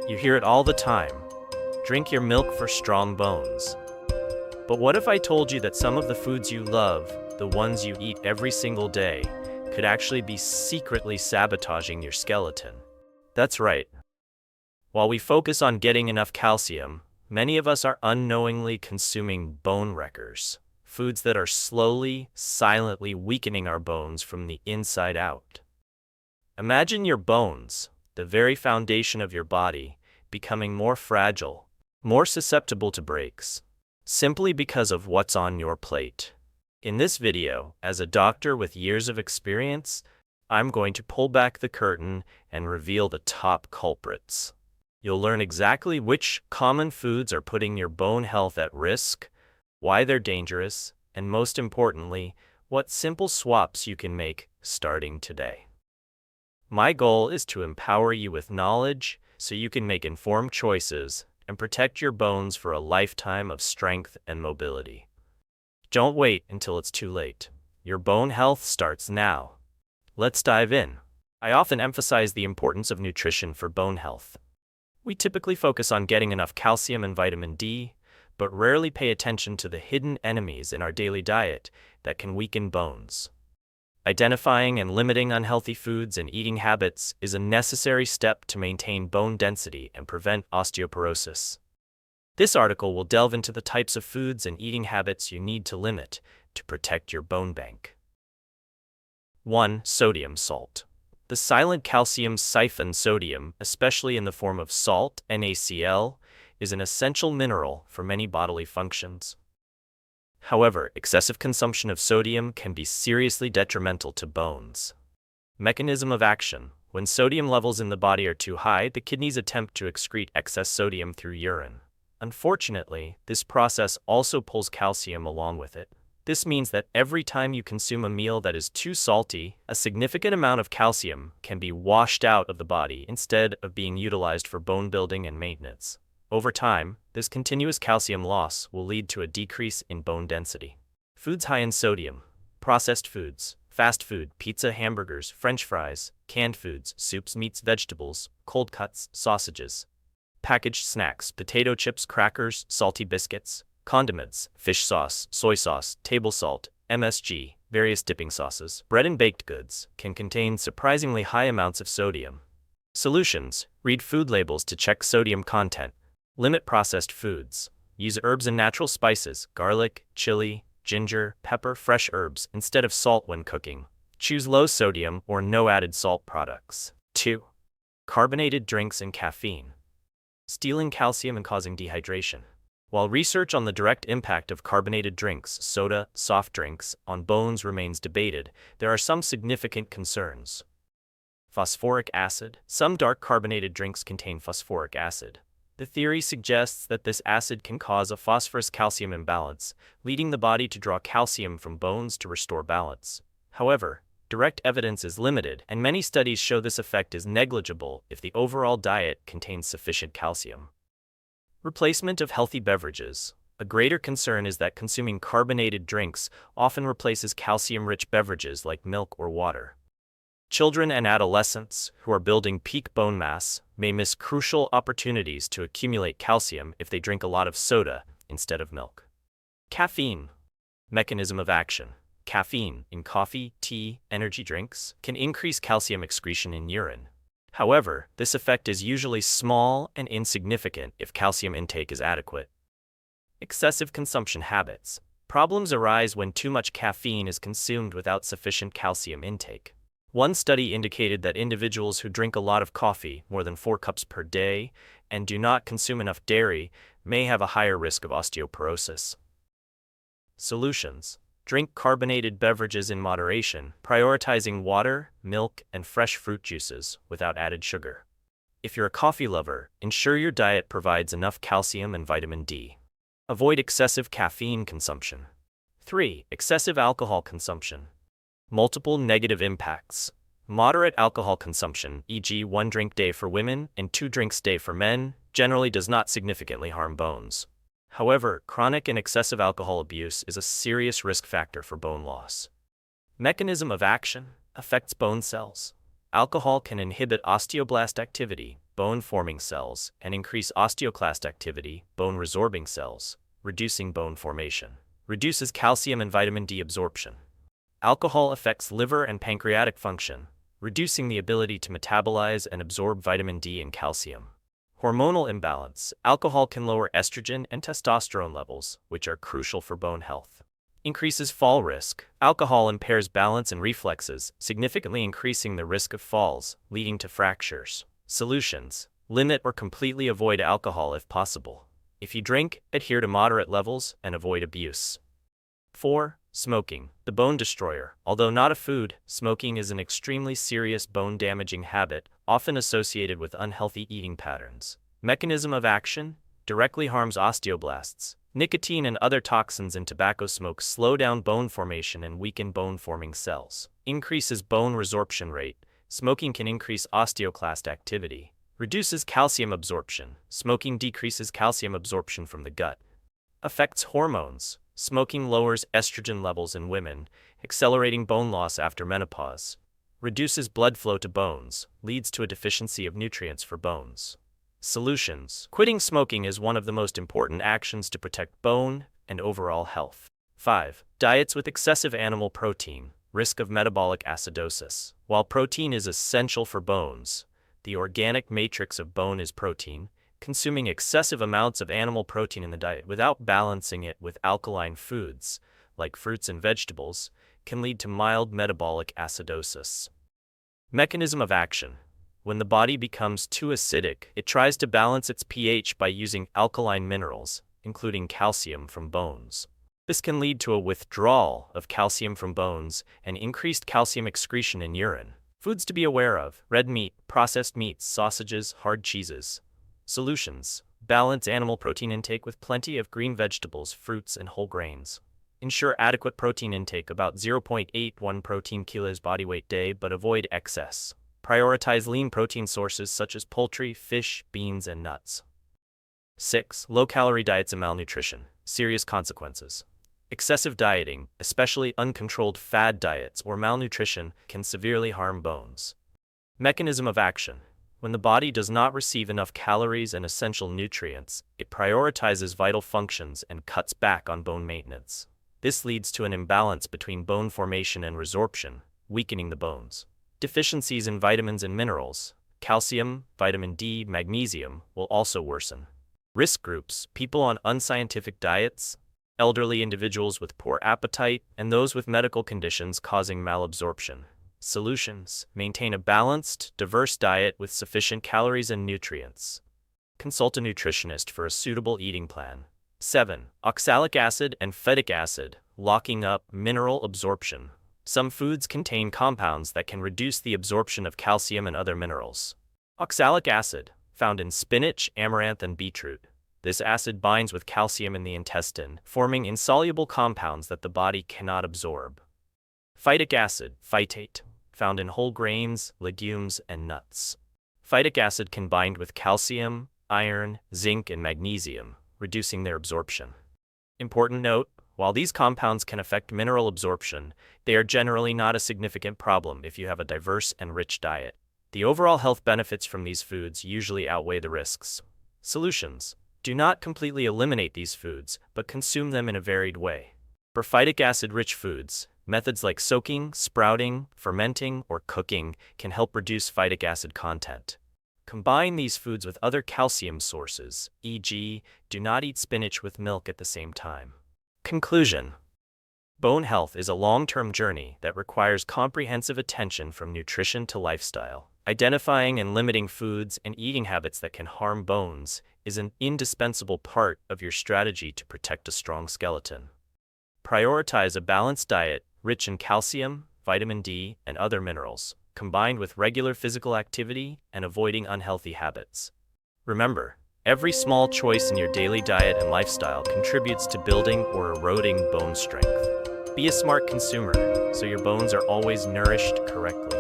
You hear it all the time. Drink your milk for strong bones. But what if I told you that some of the foods you love, the ones you eat every single day, could actually be secretly sabotaging your skeleton? That's right. While we focus on getting enough calcium, many of us are unknowingly consuming bone wreckers, foods that are slowly, silently weakening our bones from the inside out. Imagine your bones, the very foundation of your body, becoming more fragile, more susceptible to breaks, simply because of what's on your plate. In this video, as a doctor with years of experience, I'm going to pull back the curtain and reveal the top culprits. You'll learn exactly which common foods are putting your bone health at risk, why they're dangerous, and most importantly, what simple swaps you can make starting today. My goal is to empower you with knowledge so you can make informed choices and protect your bones for a lifetime of strength and mobility. Don't wait until it's too late. Your bone health starts now. Let's dive in. I often emphasize the importance of nutrition for bone health. We typically focus on getting enough calcium and vitamin D, but rarely pay attention to the hidden enemies in our daily diet that can weaken bones. Identifying and limiting unhealthy foods and eating habits is a necessary step to maintain bone density and prevent osteoporosis. This article will delve into the types of foods and eating habits you need to limit to protect your bone bank. 1. Sodium salt. The silent calcium siphon sodium, especially in the form of salt, NaCl, is an essential mineral for many bodily functions. However, excessive consumption of sodium can be seriously detrimental to bones. Mechanism of action. When sodium levels in the body are too high, the kidneys attempt to excrete excess sodium through urine. Unfortunately, this process also pulls calcium along with it. This means that every time you consume a meal that is too salty, a significant amount of calcium can be washed out of the body instead of being utilized for bone building and maintenance. Over time, this continuous calcium loss will lead to a decrease in bone density. Foods high in sodium. Processed foods, fast food, pizza, hamburgers, French fries, canned foods, soups, meats, vegetables, cold cuts, sausages. Packaged snacks, potato chips, crackers, salty biscuits, condiments, fish sauce, soy sauce, table salt, MSG, various dipping sauces, bread and baked goods can contain surprisingly high amounts of sodium. Solutions. Read food labels to check sodium content. Limit processed foods. Use herbs and natural spices, garlic, chili, ginger, pepper, fresh herbs instead of salt when cooking. Choose low sodium or no added salt products. 2. Carbonated drinks and caffeine. Stealing calcium and causing dehydration. While research on the direct impact of carbonated drinks, soda, soft drinks, on bones remains debated, there are some significant concerns. Phosphoric acid. Some dark carbonated drinks contain phosphoric acid. The theory suggests that this acid can cause a phosphorus-calcium imbalance, leading the body to draw calcium from bones to restore balance. However, direct evidence is limited, and many studies show this effect is negligible if the overall diet contains sufficient calcium. Replacement of healthy beverages. A greater concern is that consuming carbonated drinks often replaces calcium-rich beverages like milk or water. Children and adolescents who are building peak bone mass may miss crucial opportunities to accumulate calcium if they drink a lot of soda instead of milk. Caffeine. Mechanism of action. Caffeine in coffee, tea, energy drinks can increase calcium excretion in urine. However, this effect is usually small and insignificant if calcium intake is adequate. Excessive consumption habits. Problems arise when too much caffeine is consumed without sufficient calcium intake. One study indicated that individuals who drink a lot of coffee, more than 4 cups per day, and do not consume enough dairy may have a higher risk of osteoporosis. Solutions. Drink carbonated beverages in moderation, prioritizing water, milk, and fresh fruit juices without added sugar. If you're a coffee lover, ensure your diet provides enough calcium and vitamin D. Avoid excessive caffeine consumption. 3. Excessive alcohol consumption. Multiple negative impacts. Moderate alcohol consumption, e.g. 1 drink day for women and 2 drinks day for men, generally does not significantly harm bones. However, chronic and excessive alcohol abuse is a serious risk factor for bone loss. Mechanism of action. Affects bone cells. Alcohol can inhibit osteoblast activity, bone-forming cells, and increase osteoclast activity, bone-resorbing cells, reducing bone formation. Reduces calcium and vitamin D absorption. Alcohol affects liver and pancreatic function, reducing the ability to metabolize and absorb vitamin D and calcium. Hormonal imbalance. Alcohol can lower estrogen and testosterone levels, which are crucial for bone health. Increases fall risk. Alcohol impairs balance and reflexes, significantly increasing the risk of falls, leading to fractures. Solutions. Limit or completely avoid alcohol if possible. If you drink, adhere to moderate levels and avoid abuse. 4. Smoking, the bone destroyer. Although not a food, smoking is an extremely serious bone-damaging habit, often associated with unhealthy eating patterns. Mechanism of action: directly harms osteoblasts. Nicotine and other toxins in tobacco smoke slow down bone formation and weaken bone-forming cells. Increases bone resorption rate. Smoking can increase osteoclast activity. Reduces calcium absorption. Smoking decreases calcium absorption from the gut. Affects hormones. Smoking lowers estrogen levels in women, accelerating bone loss after menopause. Reduces blood flow to bones, leads to a deficiency of nutrients for bones. Solutions. Quitting smoking is one of the most important actions to protect bone and overall health. 5. Diets with excessive animal protein. Risk of metabolic acidosis. While protein is essential for bones, the organic matrix of bone is protein. Consuming excessive amounts of animal protein in the diet without balancing it with alkaline foods, like fruits and vegetables, can lead to mild metabolic acidosis. Mechanism of action. When the body becomes too acidic, it tries to balance its pH by using alkaline minerals, including calcium from bones. This can lead to a withdrawal of calcium from bones and increased calcium excretion in urine. Foods to be aware of: red meat, processed meats, sausages, hard cheeses. Solutions. Balance animal protein intake with plenty of green vegetables, fruits, and whole grains. Ensure adequate protein intake, about 0.81 protein kilos body weight day, but avoid excess. Prioritize lean protein sources such as poultry, fish, beans, and nuts. 6. Low-calorie diets and malnutrition. Serious consequences. Excessive dieting, especially uncontrolled fad diets or malnutrition, can severely harm bones. Mechanism of action. When the body does not receive enough calories and essential nutrients, it prioritizes vital functions and cuts back on bone maintenance. This leads to an imbalance between bone formation and resorption, weakening the bones. Deficiencies in vitamins and minerals, calcium, vitamin D, magnesium, will also worsen. Risk groups: people on unscientific diets, elderly individuals with poor appetite, and those with medical conditions causing malabsorption. Solutions. Maintain a balanced, diverse diet with sufficient calories and nutrients. Consult a nutritionist for a suitable eating plan. 7. Oxalic acid and phytic acid, locking up mineral absorption. Some foods contain compounds that can reduce the absorption of calcium and other minerals. Oxalic acid, found in spinach, amaranth, and beetroot. This acid binds with calcium in the intestine, forming insoluble compounds that the body cannot absorb. Phytic acid, phytate, found in whole grains, legumes, and nuts. Phytic acid can bind with calcium, iron, zinc, and magnesium, reducing their absorption. Important note: while these compounds can affect mineral absorption, they are generally not a significant problem if you have a diverse and rich diet. The overall health benefits from these foods usually outweigh the risks. Solutions. Do not completely eliminate these foods, but consume them in a varied way. For phytic acid-rich foods, methods like soaking, sprouting, fermenting, or cooking can help reduce phytic acid content. Combine these foods with other calcium sources, e.g., do not eat spinach with milk at the same time. Conclusion. Bone health is a long-term journey that requires comprehensive attention from nutrition to lifestyle. Identifying and limiting foods and eating habits that can harm bones is an indispensable part of your strategy to protect a strong skeleton. Prioritize a balanced diet rich in calcium, vitamin D, and other minerals, combined with regular physical activity and avoiding unhealthy habits. Remember, every small choice in your daily diet and lifestyle contributes to building or eroding bone strength. Be a smart consumer, so your bones are always nourished correctly.